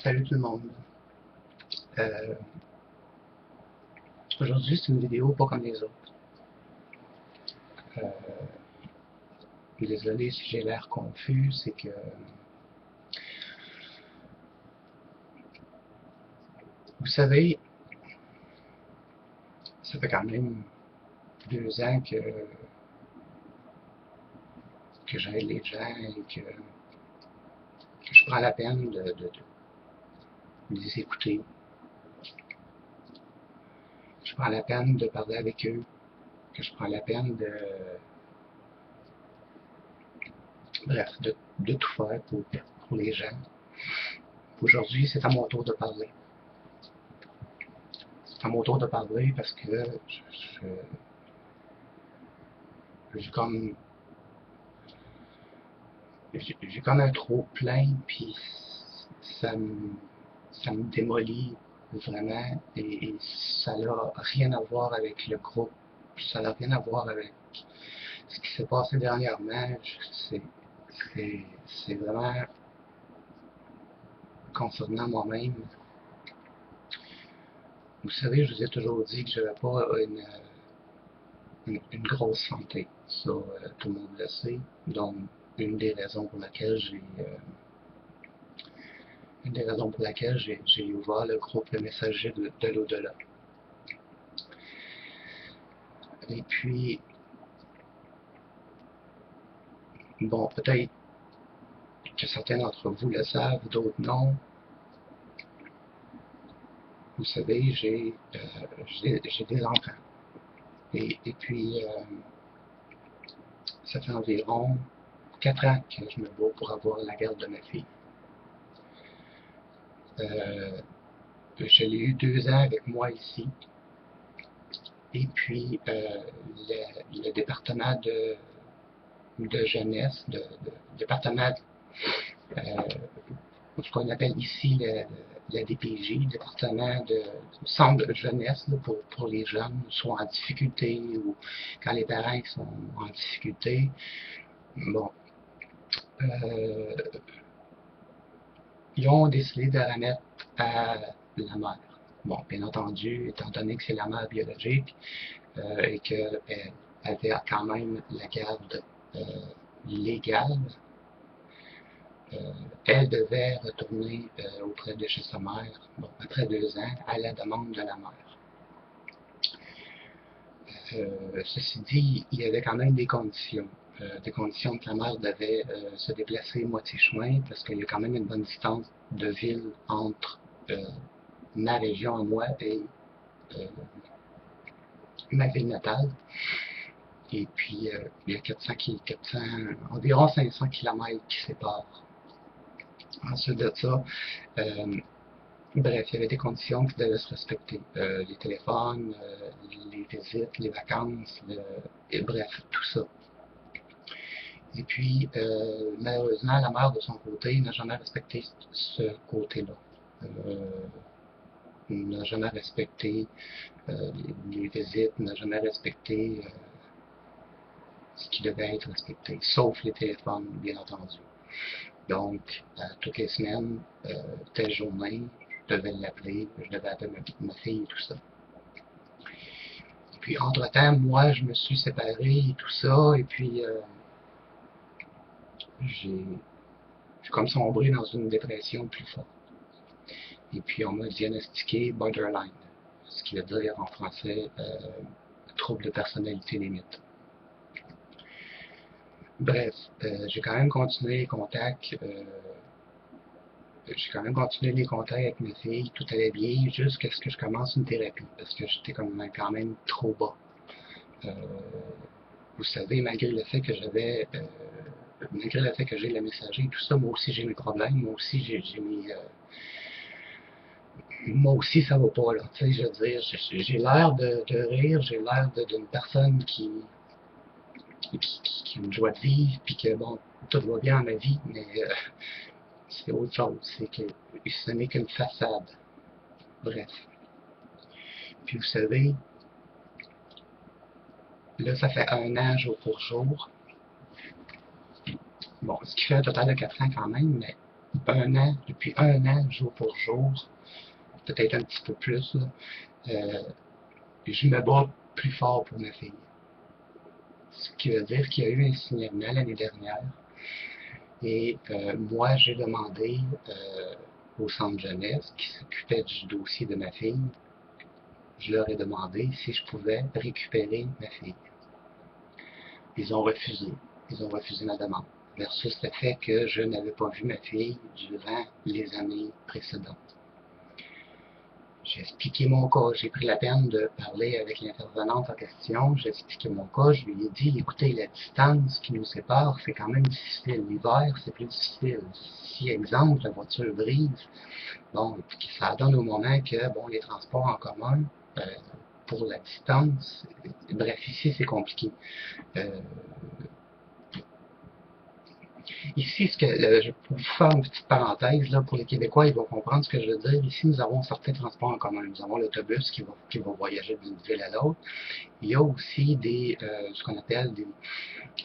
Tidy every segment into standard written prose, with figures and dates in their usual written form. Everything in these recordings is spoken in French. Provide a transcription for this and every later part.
Salut tout le monde. Euh, Aujourd'hui, c'est une vidéo pas comme les autres. Euh, Désolé si j'ai l'air confus, c'est que, vous savez, ça fait quand même 2 ans que j'aide les gens et que je prends la peine de les écouter. Je prends la peine de parler avec eux, que je prends la peine bref, de tout faire pour les gens. Aujourd'hui, c'est à mon tour de parler. C'est à mon tour de parler parce que j'ai comme j'ai comme un trop plein, puis ça me, ça me démolit vraiment, et ça n'a rien à voir avec le groupe, ça n'a rien à voir avec ce qui s'est passé dernièrement. C'est c'est vraiment concernant moi-même. Vous savez, je vous ai toujours dit que je n'avais pas une grosse santé. Ça, tout le monde le sait. Donc, une des raisons pour laquelle j'ai ouvert le groupe Le Messager de l'au-delà. Et puis, bon, peut-être que certains d'entre vous le savent, d'autres non. Vous savez, j'ai des enfants. Et puis, ça fait environ 4 ans que je me bats pour avoir la garde de ma fille. Je l'ai eu 2 ans avec moi ici. Et puis, le département de jeunesse, département, euh, ce qu'on appelle ici la DPJ, département de centre de jeunesse là, pour les jeunes, soit en difficulté ou quand les parents sont en difficulté. Bon, euh, ils ont décidé de la remettre à la mère. Bon, bien entendu, étant donné que c'est la mère biologique et qu'elle avait quand même la garde euh, légale, elle devait retourner auprès de chez sa mère, bon, après 2 ans, à la demande de la mère. Ceci dit, il y avait quand même des conditions que la mère devait se déplacer moitié chemin, parce qu'il y a quand même une bonne distance de ville entre ma région à moi et euh, ma ville natale. Et puis, il y a environ 500 km qui séparent. Ensuite de ça, euh, bref, il y avait des conditions qui devaient se respecter. Les téléphones, les visites, les vacances, et bref, tout ça. Et puis, malheureusement, la mère de son côté n'a jamais respecté ce côté-là. Euh, n'a jamais respecté les visites, n'a jamais respecté ce qui devait être respecté, sauf les téléphones, bien entendu. Donc, toutes les semaines, telle journée, je devais l'appeler, je devais appeler ma fille et tout ça. Et puis, entre-temps, moi, je me suis séparé et tout ça, et puis, j'ai comme sombré dans une dépression plus forte. Et puis, on m'a diagnostiqué borderline, ce qui veut dire en français trouble de personnalité limite. Bref, j'ai quand même continué les contacts. J'ai quand même continué les contacts avec mes filles, tout allait bien, jusqu'à ce que je commence une thérapie, parce que j'étais quand même trop bas. Euh, Vous savez, malgré le fait que j'ai le messager et tout ça, moi aussi j'ai mes problèmes, moi aussi ça va pas, là. Tu sais, je veux dire, j'ai l'air de rire, j'ai l'air d'une personne qui a une joie de vivre, puis que bon, tout va bien dans ma vie, mais c'est autre chose, c'est que ce n'est qu'une façade. Bref. Puis vous savez, là, ça fait 1 an jour pour jour. Bon, ce qui fait un total de 4 ans quand même, mais depuis un an, jour pour jour, peut-être un petit peu plus, là, euh, je me bats plus fort pour ma fille. Ce qui veut dire qu'il y a eu un signalement l'année dernière. Et moi, j'ai demandé au centre jeunesse qui s'occupait du dossier de ma fille, je leur ai demandé si je pouvais récupérer ma fille. Ils ont refusé. Ils ont refusé ma demande. Versus le fait que je n'avais pas vu ma fille durant les années précédentes. J'ai expliqué mon cas. J'ai pris la peine de parler avec l'intervenante en question. J'ai expliqué mon cas. Je lui ai dit, écoutez, la distance qui nous sépare, c'est quand même difficile. L'hiver, c'est plus difficile. Si, exemple, la voiture brise, bon, ça donne au moment que, bon, les transports en commun, euh, pour la distance, bref, ici, c'est compliqué. Euh, Ici, je pour vous faire une petite parenthèse, là, pour les Québécois, ils vont comprendre ce que je veux dire. Ici, nous avons certains transports en commun. Nous avons l'autobus qui va voyager d'une ville à l'autre. Il y a aussi ce qu'on appelle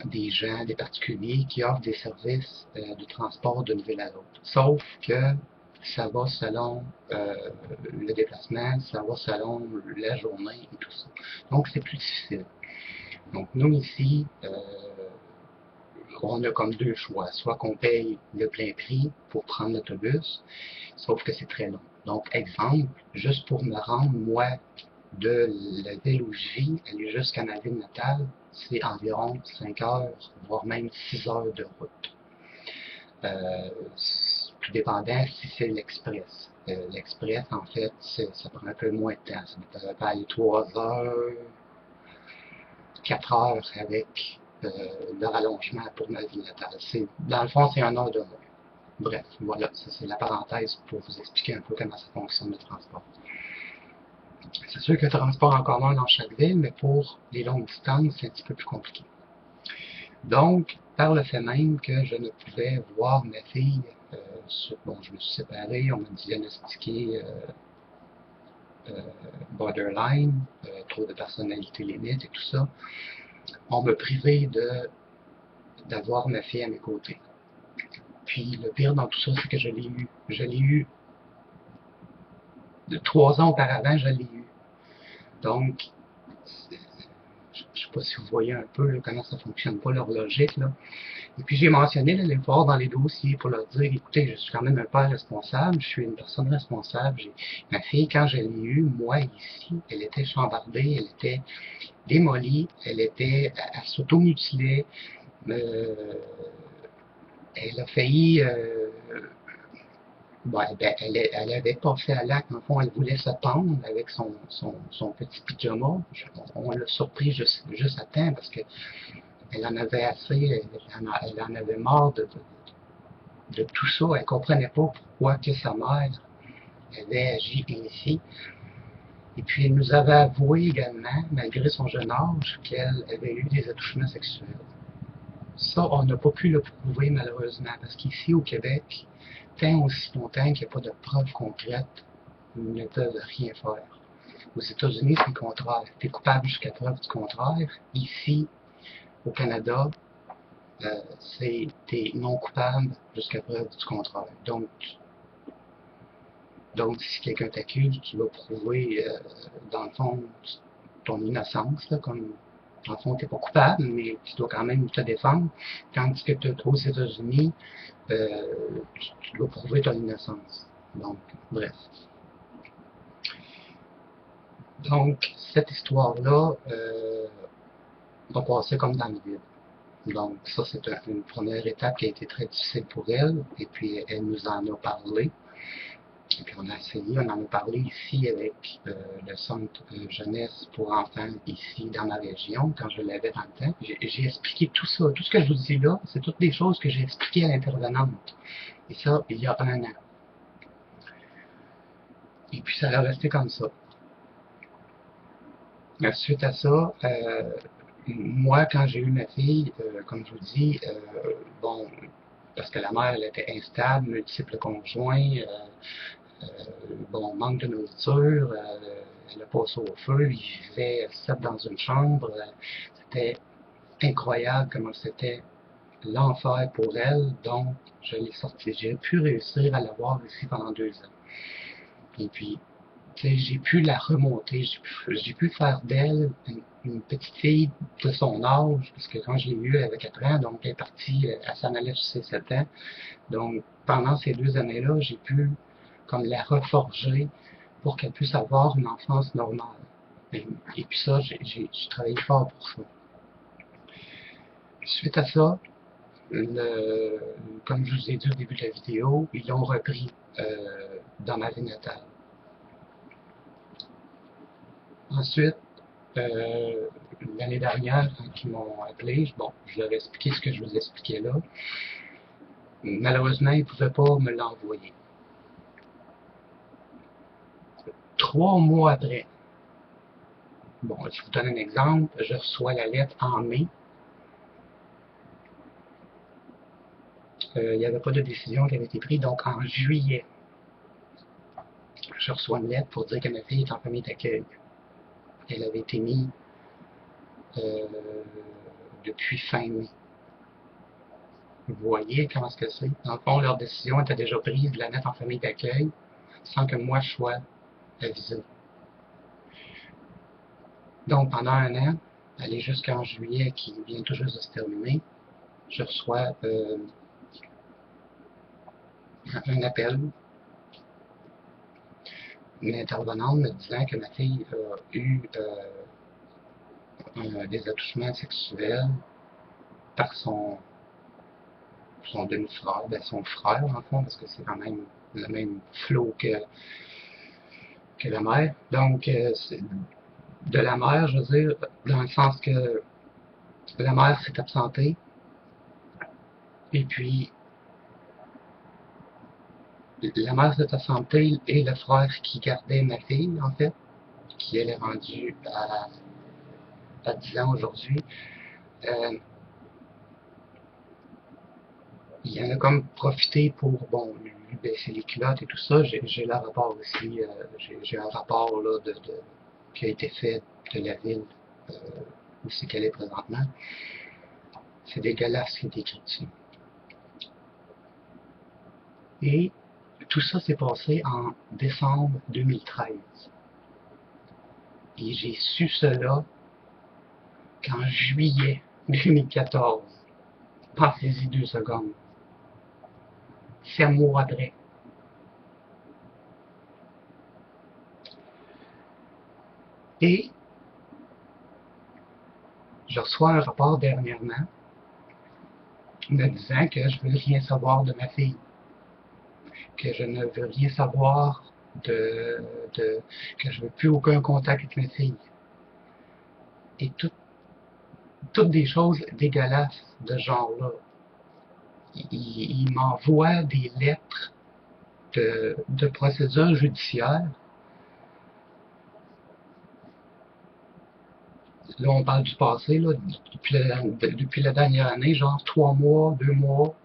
des gens, des particuliers qui offrent des services de transport d'une ville à l'autre. Sauf que ça va selon le déplacement, ça va selon la journée et tout ça. Donc, c'est plus difficile. Donc, nous, ici, on a comme deux choix. Soit qu'on paye le plein prix pour prendre l'autobus, sauf que c'est très long. Donc, exemple, juste pour me rendre, moi, de la ville où je vis, aller jusqu'à ma ville natale, c'est environ 5 heures, voire même 6 heures de route. Euh, Tout dépendant si c'est l'express. L'express, en fait, ça prend un peu moins de temps. Ça peut aller 3 heures, 4 heures avec le rallongement pour ma vie natale. Dans le fond, c'est un heure de moins. Bref, voilà, ça c'est la parenthèse pour vous expliquer un peu comment ça fonctionne le transport. C'est sûr que le transport en commun dans chaque ville, mais pour les longues distances, c'est un petit peu plus compliqué. Donc, par le fait même que je ne pouvais voir ma fille, bon, je me suis séparé, on m'a diagnostiqué borderline, trouble de personnalité limite et tout ça, on m'a privé d'avoir ma fille à mes côtés. Puis le pire dans tout ça, c'est que je l'ai eu. Je l'ai eu 3 ans auparavant, je l'ai eu. Donc, je ne sais pas si vous voyez un peu là, comment ça fonctionne pas leur logique. Là. Et puis j'ai mentionné l'effort dans les dossiers pour leur dire, écoutez, je suis quand même un père responsable, je suis une personne responsable. Ma fille, quand je l'ai eue, moi ici, elle était chambardée, elle était démolie, elle s'automutilait, euh, elle a failli bon, ben, elle avait passé à l'acte. En fond, elle voulait se pendre avec son petit pyjama. On l'a surpris juste à temps parce que elle en avait assez, elle en avait marre de tout ça. Elle comprenait pas pourquoi que sa mère avait agi ainsi. Et puis, elle nous avait avoué également, malgré son jeune âge, qu'elle avait eu des attouchements sexuels. Ça, on n'a pas pu le prouver malheureusement, parce qu'ici au Québec, tant aussi longtemps qu'il n'y a pas de preuves concrètes, ils ne peuvent rien faire. Aux États-Unis, c'est le contraire. Tu es coupable jusqu'à preuve du contraire. Ici, au Canada, t'es non coupable jusqu'à preuve du contraire. Donc si quelqu'un t'accuse, tu vas prouver, dans le fond, ton innocence, là, comme dans le fond, tu n'es pas coupable, mais tu dois quand même te défendre. Tandis que aux États-Unis, tu dois prouver ton innocence. Donc, bref. Donc, cette histoire-là va passer comme dans le vide. Donc, ça, c'est une première étape qui a été très difficile pour elle. Et puis, elle nous en a parlé. Et puis, on a essayé, on en a parlé ici avec le centre jeunesse pour enfants ici dans ma région, quand je l'avais dans le temps. J'ai expliqué tout ça. Tout ce que je vous dis là, c'est toutes des choses que j'ai expliquées à l'intervenante. Et ça, il y a un an. Et puis, ça a resté comme ça. Suite à ça, moi, quand j'ai eu ma fille, comme je vous dis, bon, parce que la mère, elle était instable, multiples conjoints, bon, manque de nourriture, elle a passé au feu, il vivait sept dans une chambre, c'était incroyable comment c'était l'enfer pour elle, donc je l'ai sortie. J'ai pu réussir à l'avoir ici pendant 2 ans. Et puis, tu sais, j'ai pu la remonter, j'ai pu faire d'elle une petite fille de son âge, parce que quand je l'ai eue, elle avait 4 ans, donc elle est partie, elle s'en allait sur ses 7 ans. Donc, pendant ces 2 années-là, j'ai pu comme la reforger pour qu'elle puisse avoir une enfance normale. Et puis ça, j'ai travaillé fort pour ça. Suite à ça, comme je vous ai dit au début de la vidéo, ils l'ont repris dans ma vie natale. Ensuite, euh, l'année dernière, quand ils m'ont appelé, bon, je leur ai expliqué ce que je vous expliquais là. Malheureusement, ils ne pouvaient pas me l'envoyer. 3 mois après, bon, je vous donne un exemple, je reçois la lettre en mai. Il n'y avait pas de décision qui avait été prise, donc en juillet, je reçois une lettre pour dire que ma fille est en famille d'accueil. Elle avait été mise euh, depuis fin mai. Vous voyez comment est-ce que c'est? Dans le fond, leur décision était déjà prise de la mettre en famille d'accueil sans que moi je sois avisé. Donc, pendant un an, aller jusqu'en juillet, qui vient tout juste de se terminer, je reçois un appel, une intervenante me disant que ma fille a eu des attouchements sexuels par son demi-frère, ben son frère en fond, parce que c'est quand même le même flot que la mère. Donc, de la mère, je veux dire, dans le sens que la mère s'est absentée, et puis la mère s'est absentée et le frère qui gardait ma fille, en fait, qui elle est rendue à 10 ans aujourd'hui, euh, il en a comme profité pour, bon, lui baisser les culottes et tout ça. J'ai le rapport aussi, j'ai un rapport là, qui a été fait de la ville euh, où c'est qu'elle est présentement. C'est dégueulasse ce qui est écrit dessus. Et tout ça s'est passé en décembre 2013. Et j'ai su cela qu'en juillet 2014. Pensez-y 2 secondes. 7 mois après. Et je reçois un rapport dernièrement me disant que je ne veux rien savoir de ma fille, que je ne veux rien savoir que je veux plus aucun contact avec ma fille. Et toutes des choses dégueulasses de ce genre-là. Il m'envoie des lettres de procédure judiciaire. Là, on parle du passé, là, depuis la dernière année, genre 3 mois, 2 mois,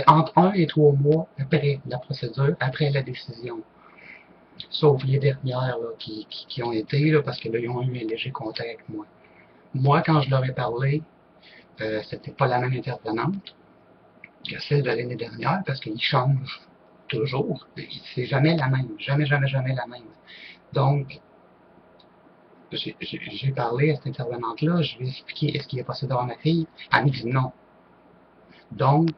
entre 1 et 3 mois après la procédure, après la décision. Sauf les dernières là, qui ont été, là, parce que là, ils ont eu un léger contact avec moi. Moi, quand je leur ai parlé, c'était pas la même intervenante que celle de l'année dernière, parce qu'ils changent toujours. C'est jamais la même. Jamais, jamais, jamais la même. Donc, j'ai parlé à cette intervenante-là, je lui ai expliqué est-ce qu'il est possible d'avoir ma fille. Elle me dit non. Donc,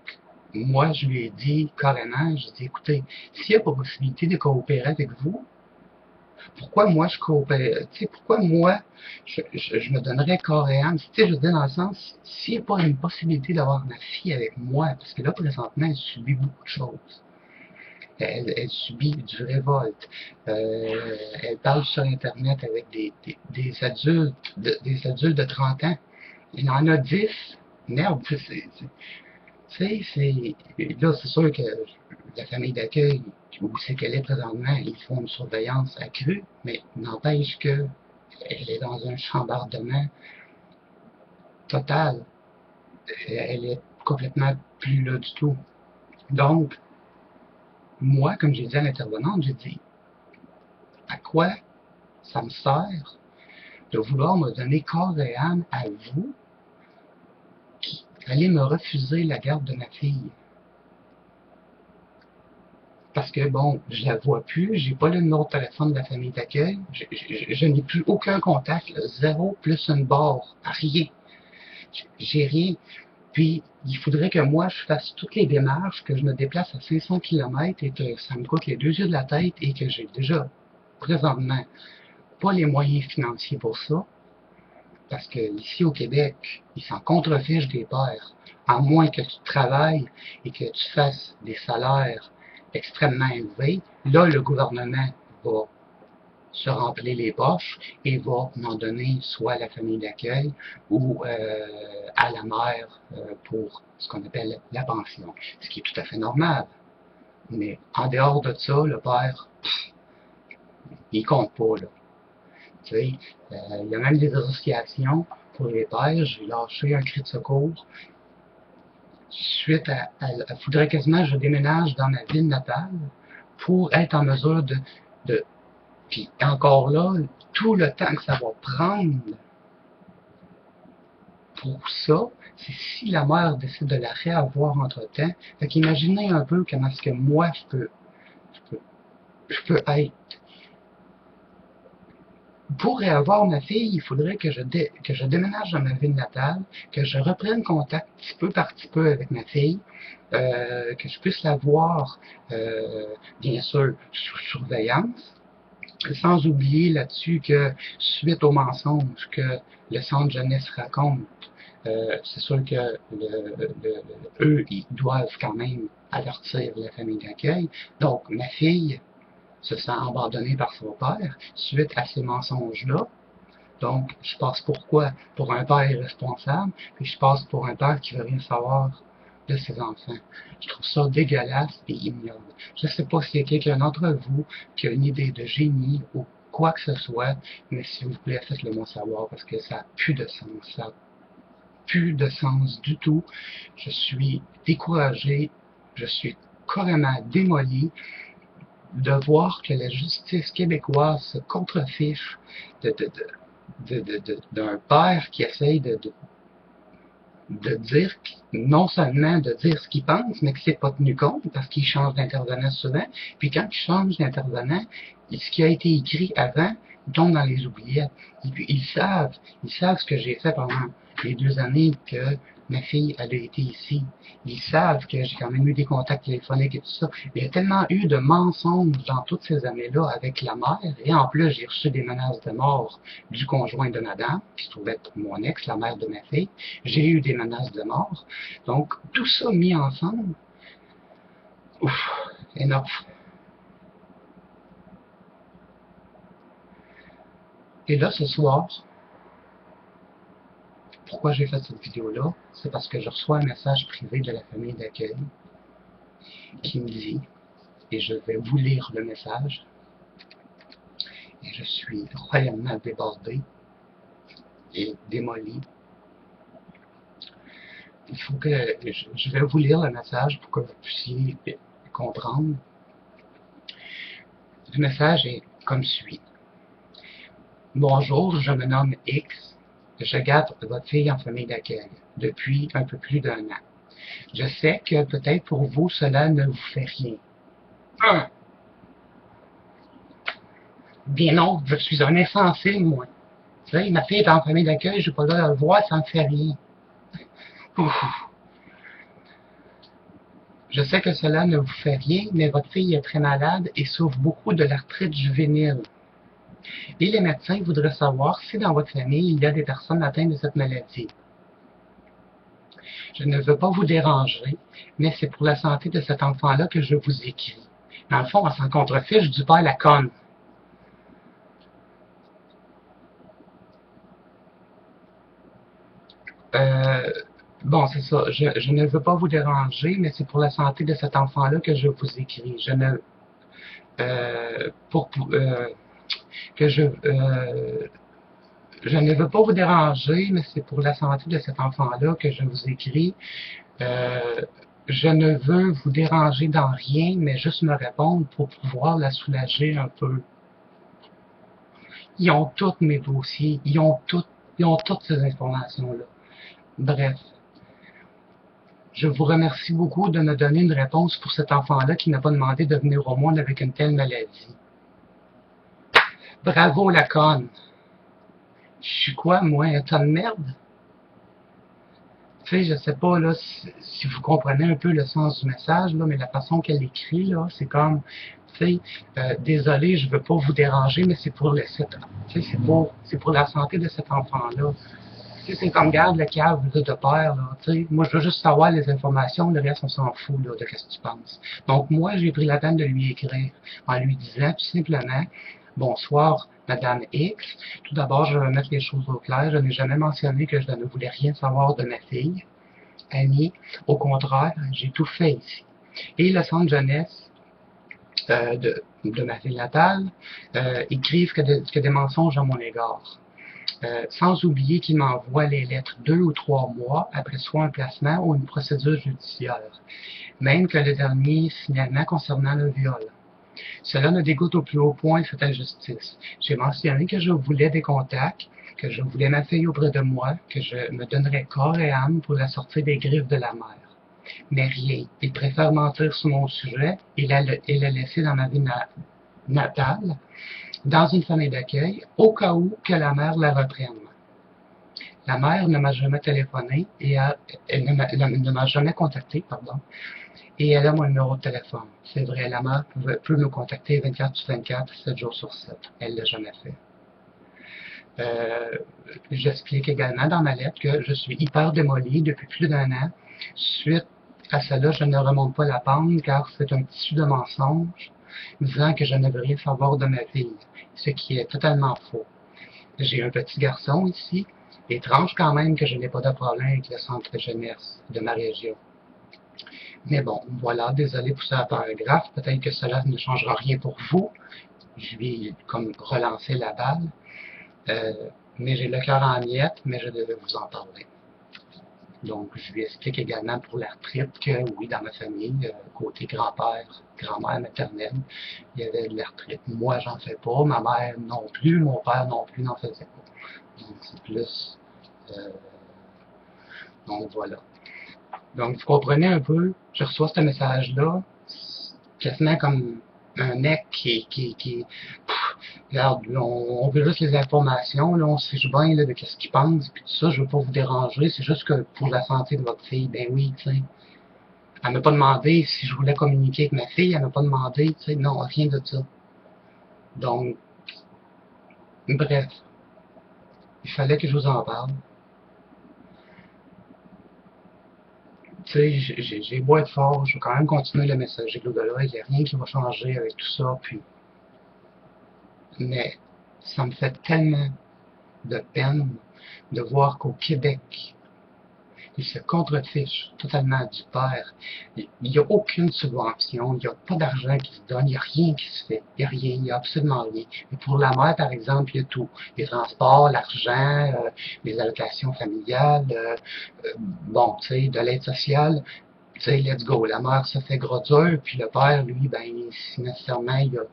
moi, je lui ai dit carrément, je lui ai dit, écoutez, s'il n'y a pas possibilité de coopérer avec vous, pourquoi moi je coopère, tu sais, pourquoi moi je me donnerais corps et âme, tu sais, je veux dire dans le sens, s'il n'y a pas une possibilité d'avoir ma fille avec moi, parce que là, présentement, elle subit beaucoup de choses. Elle subit du révolte. Elle parle sur Internet avec des adultes de 30 ans. Il y en a 10. Merde, tu sais, là, c'est sûr que la famille d'accueil, où c'est qu'elle est présentement, ils font une surveillance accrue, mais n'empêche que elle est dans un chambardement total. Elle est complètement plus là du tout. Donc, moi, comme j'ai dit à l'intervenante, j'ai dit, à quoi ça me sert de vouloir me donner corps et âme à vous, aller me refuser la garde de ma fille. Parce que, bon, je la vois plus, j'ai pas le numéro de téléphone de la famille d'accueil, je n'ai plus aucun contact, zéro plus une barre, rien. J'ai rien. Puis, il faudrait que moi, je fasse toutes les démarches, que je me déplace à 500 km et que ça me coûte les 2 yeux de la tête et que j'ai déjà, présentement, pas les moyens financiers pour ça. Parce que ici au Québec, ils s'en contrefichent des pères. À moins que tu travailles et que tu fasses des salaires extrêmement élevés, là, le gouvernement va se remplir les poches et va en donner soit à la famille d'accueil ou à la mère pour ce qu'on appelle la pension. Ce qui est tout à fait normal. Mais en dehors de ça, le père, il compte pas, là. Tu sais, il y a même des associations pour les pères. J'ai lâché un cri de secours. Suite il faudrait quasiment que je déménage dans ma ville natale pour être en mesure de puis encore là, tout le temps que ça va prendre pour ça, c'est si la mère décide de la réavoir entre-temps. Fait qu'imaginez un peu comment est-ce que moi je peux être. Pour réavoir ma fille, il faudrait que je déménage dans ma ville natale, que je reprenne contact petit peu par petit peu avec ma fille, que je puisse la voir, bien sûr, sous surveillance, sans oublier là-dessus que, suite aux mensonges que le centre jeunesse raconte, c'est sûr que eux, ils doivent quand même avertir la famille d'accueil. Donc, ma fille se sent abandonnée par son père suite à ces mensonges-là. Donc, je passe pour quoi? Pour un père irresponsable, puis je passe pour un père qui veut rien savoir de ses enfants. Je trouve ça dégueulasse et ignoble. Je ne sais pas s'il y a quelqu'un d'entre vous qui a une idée de génie ou quoi que ce soit, mais s'il vous plaît, faites-le moi savoir parce que ça n'a plus de sens. Ça n'a plus de sens du tout. Je suis découragé, je suis carrément démoli de voir que la justice québécoise se contrefiche d'un père qui essaye de dire, non seulement de dire ce qu'il pense, mais que c'est pas tenu compte parce qu'il change d'intervenant souvent. Puis quand il change d'intervenant, ce qui a été écrit avant tombe dans les oubliettes. Et puis ils savent ce que j'ai fait pendant les 2 années que ma fille elle a été ici. Ils savent que j'ai quand même eu des contacts téléphoniques et tout ça. Il y a tellement eu de mensonges dans toutes ces années-là avec la mère, et en plus j'ai reçu des menaces de mort du conjoint de madame, qui se trouvait être mon ex, la mère de ma fille. J'ai eu des menaces de mort. Donc, tout ça mis ensemble, ouf, énorme. Et là, ce soir, pourquoi j'ai fait cette vidéo-là? C'est parce que je reçois un message privé de la famille d'accueil qui me dit, et je vais vous lire le message, et je suis royalement débordé et démoli. Il faut que je vais vous lire le message pour que vous puissiez comprendre. Le message est comme suit. Bonjour, je me nomme X. Je garde votre fille en famille d'accueil depuis un peu plus d'1 an. Je sais que peut-être pour vous, cela ne vous fait rien. Bien non, je suis un insensé, moi. Tu sais, ma fille est en famille d'accueil, je ne vais pas la voir, ça ne me fait rien. Ouf. Je sais que cela ne vous fait rien, mais votre fille est très malade et souffre beaucoup de l'arthrite juvénile. Et les médecins voudraient savoir si dans votre famille, il y a des personnes atteintes de cette maladie. Je ne veux pas vous déranger, mais c'est pour la santé de cet enfant-là que je vous écris. Dans le fond, on s'en contrefiche du père la conne. Bon, c'est ça. Je ne veux pas vous déranger, mais c'est pour la santé de cet enfant-là que je vous écris. Je ne... que je ne veux pas vous déranger, mais c'est pour la santé de cet enfant-là que je vous écris. Euh, je ne veux vous déranger dans rien, mais juste me répondre pour pouvoir la soulager un peu. Ils ont tous mes dossiers, ils ont toutes ces informations-là. Bref. Je vous remercie beaucoup de me donner une réponse pour cet enfant-là qui n'a pas demandé de venir au monde avec une telle maladie. Bravo la conne! Je suis quoi, moi, un tas de merde? Tu sais, je sais pas, là, si vous comprenez un peu le sens du message, là, mais la façon qu'elle écrit, là, c'est comme, tu sais, désolé, je veux pas vous déranger, mais c'est pour tu sais, c'est pour la santé de cet enfant-là. Tu sais, c'est comme, garde le câble de père, là, tu sais. Moi, je veux juste savoir les informations, le reste, on s'en fout, là, de ce que tu penses. Donc, moi, j'ai pris la peine de lui écrire en lui disant, tout simplement, bonsoir, Madame X. Tout d'abord, je vais mettre les choses au clair. Je n'ai jamais mentionné que je ne voulais rien savoir de ma fille. Annie, au contraire, j'ai tout fait ici. Et le centre jeunesse de ma ville natale écrivent que des mensonges à mon égard. Sans oublier qu'ils m'envoient les lettres 2 ou 3 mois après soit un placement ou une procédure judiciaire, même que le dernier signalement concernant le viol. Cela me dégoûte au plus haut point cette injustice. J'ai mentionné que je voulais des contacts, que je voulais ma fille auprès de moi, que je me donnerais corps et âme pour la sortir des griffes de la mer. Mais rien. Il préfère mentir sur mon sujet et la laisser dans ma vie natale, dans une famille d'accueil, au cas où que la mère la reprenne. La mère ne m'a jamais téléphoné et elle ne m'a jamais contacté, pardon, et elle a mon numéro de téléphone. C'est vrai, la mère peut me contacter 24/24, 7 jours sur 7. Elle ne l'a jamais fait. J'explique également dans ma lettre que je suis hyper démolie depuis plus d'1 an. Suite à cela, je ne remonte pas la pente car c'est un tissu de mensonges disant que je ne veux rien savoir de ma fille, ce qui est totalement faux. J'ai un petit garçon ici. Étrange quand même que je n'ai pas de problème avec le centre de jeunesse de ma région. Mais bon, voilà, désolé pour ce paragraphe. Peut-être que cela ne changera rien pour vous. Je vais comme relancer la balle. Mais j'ai le cœur en miettes, mais je devais vous en parler. Donc, je lui explique également pour l'arthrite que oui, dans ma famille, côté grand-père, grand-mère maternelle, il y avait de l'arthrite. Moi, j'en fais pas, ma mère non plus, mon père non plus n'en faisait pas. Donc, c'est plus... donc, voilà. Donc, vous comprenez un peu, je reçois ce message-là, quasiment comme un mec regarde, on veut juste les informations, là, on se fiche bien là, de qu'est-ce qu'il pense, puis tout ça, je veux pas vous déranger, c'est juste que pour la santé de votre fille, ben oui, tu sais. Elle m'a pas demandé si je voulais communiquer avec ma fille, elle m'a pas demandé, tu sais, non, rien de ça. Donc, bref, il fallait que je vous en parle. Tu sais, j'ai beau être fort, je vais quand même continuer le messager de l'au-delà, il n'y a rien qui va changer avec tout ça, puis... Mais ça me fait tellement de peine de voir qu'au Québec, ils se contrefichent totalement du père. Il n'y a aucune subvention, il n'y a pas d'argent qui se donne, il n'y a rien qui se fait. Il n'y a rien, il n'y a absolument rien. Et pour la mère, par exemple, il y a tout. Les transports, l'argent, les allocations familiales, bon, tu sais, de l'aide sociale. Tu sais, let's go. La mère se fait gros dur, puis le père, lui, ben, si nécessairement il a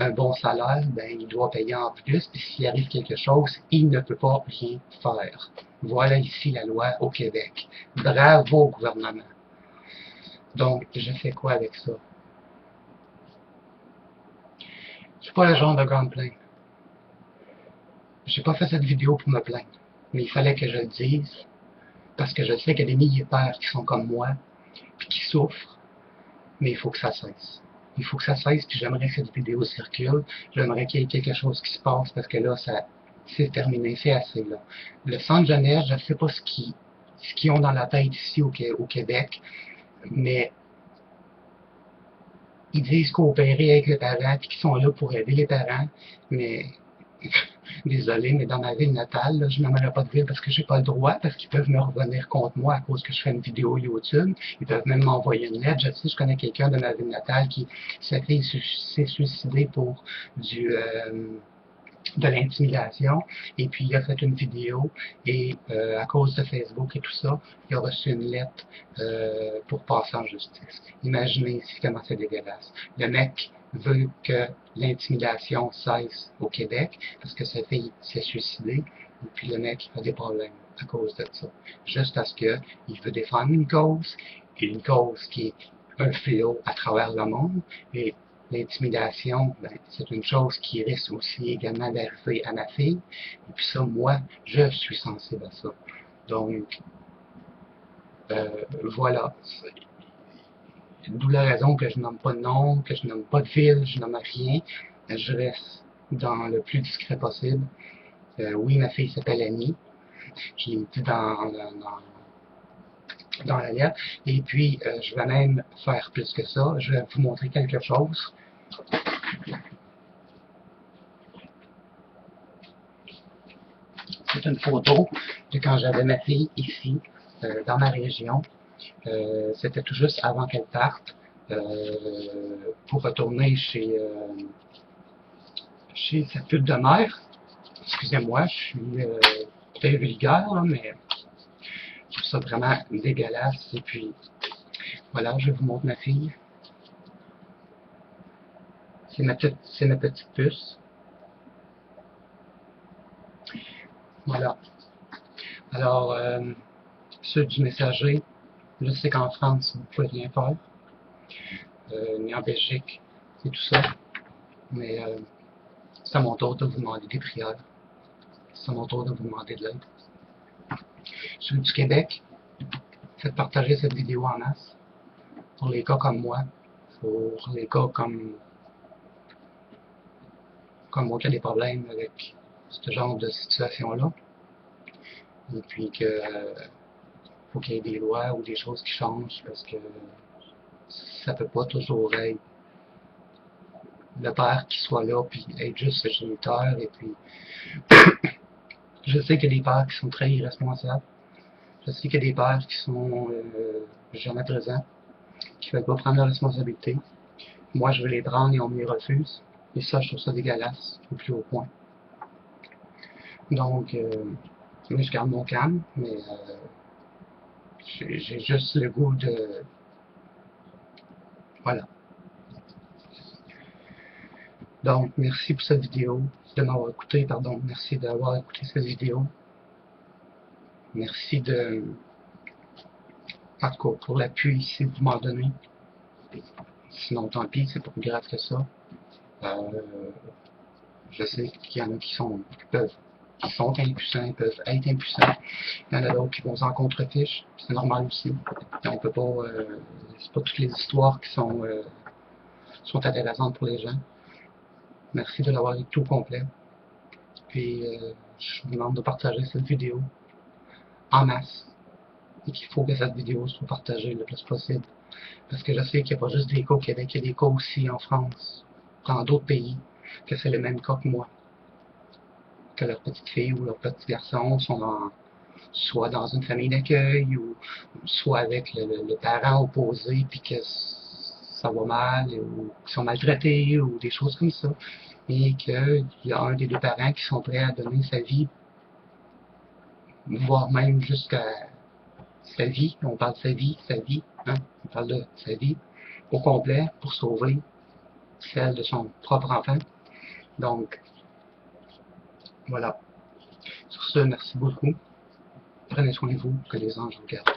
un bon salaire, ben, il doit payer en plus, puis s'il arrive quelque chose, il ne peut pas rien faire. Voilà ici la loi au Québec. Bravo au gouvernement. Donc, je fais quoi avec ça? Je suis pas le genre de gars à me plaindre. J'ai pas fait cette vidéo pour me plaindre. Mais il fallait que je le dise, parce que je sais qu'il y a des milliers de pères qui sont comme moi, puis qui souffrent, mais il faut que ça cesse. Il faut que ça cesse, puis j'aimerais que cette vidéo circule. J'aimerais qu'il y ait quelque chose qui se passe, parce que là, c'est terminé, c'est assez, là. Le centre jeunesse, je ne sais pas ce qu'ils ont dans la tête ici au Québec, mais ils disent coopérer avec les parents, puis qu'ils sont là pour aider les parents, mais désolé, mais dans ma ville natale, là, je n'aimerais pas de ville parce que j'ai pas le droit, parce qu'ils peuvent me revenir contre moi à cause que je fais une vidéo YouTube. Ils peuvent même m'envoyer une lettre. Je connais quelqu'un de ma ville natale qui, sa fille s'est suicidée pour de l'intimidation, et puis il a fait une vidéo, et à cause de Facebook et tout ça, il a reçu une lettre pour passer en justice. Imaginez ici comment c'est dégueulasse. Le mec veut que l'intimidation cesse au Québec, parce que sa fille s'est suicidée, et puis le mec a des problèmes à cause de ça. Juste parce que il veut défendre une cause, une cause qui est un fléau à travers le monde. Et l'intimidation, ben, c'est une chose qui risque aussi également d'arriver à ma fille. Et puis ça, moi, je suis sensible à ça. Donc, voilà. D'où la raison que je nomme pas de nom, que je nomme pas de ville, je nomme rien. Je reste dans le plus discret possible. Oui, ma fille s'appelle Annie. Je l'ai dit dans la lettre. Et puis, je vais même faire plus que ça. Je vais vous montrer quelque chose. C'est une photo de quand j'avais ma fille ici, dans ma région. C'était tout juste avant qu'elle parte pour retourner chez sa pute de mère. Excusez-moi, je suis peut-être vulgaire, là, mais je trouve ça vraiment dégueulasse. Et puis, voilà, je vous montre ma fille. C'est ma petite puce. Voilà. Alors, ceux du messager, je sais qu'en France, vous ne pouvez rien faire. Ni en Belgique, c'est tout ça. Mais c'est à mon tour de vous demander des prières. C'est à mon tour de vous demander de l'aide. Ceux du Québec, faites partager cette vidéo en masse. Pour les cas comme moi, pour les cas comme moi qui a des problèmes avec ce genre de situation-là. Et puis que faut qu'il y ait des lois ou des choses qui changent parce que ça peut pas toujours être le père qui soit là puis être juste le géniteur. Et puis je sais qu'il y a des pères qui sont très irresponsables. Je sais qu'il y a des pères qui sont jamais présents, qui ne veulent pas prendre la responsabilité. Moi, je veux les prendre et on me les refuse. Et ça, je trouve ça dégueulasse au plus haut point. Donc, moi, je garde mon calme, mais j'ai juste le goût de... Voilà. Donc, merci pour cette vidéo, de m'avoir écouté, pardon. Merci d'avoir écouté cette vidéo. Merci de... En tout cas, pour l'appui, si vous m'en donnez. Sinon, tant pis, c'est pas plus grave que ça. Je sais qu'il y en a qui sont impuissants, ils peuvent être impuissants. Il y en a d'autres qui vont s'en contrefiche. C'est normal aussi. Et on peut pas, c'est pas toutes les histoires qui sont intéressantes pour les gens. Merci de l'avoir lu tout complet. Puis, je vous demande de partager cette vidéo en masse. Et qu'il faut que cette vidéo soit partagée le plus possible. Parce que je sais qu'il n'y a pas juste des cas au Québec, il y a des cas aussi en France, dans d'autres pays, que c'est le même cas que moi. Que leur petite fille ou leur petit garçon sont soit dans une famille d'accueil ou soit avec le parent opposé puis que ça va mal ou qu'ils sont maltraités ou des choses comme ça et qu'il y a un des deux parents qui sont prêts à donner sa vie, voire même jusqu'à sa vie, on parle de sa vie, hein? On parle de sa vie au complet pour sauver celle de son propre enfant. Donc, voilà. Sur ce, merci beaucoup. Prenez soin de vous, que les anges vous gardent.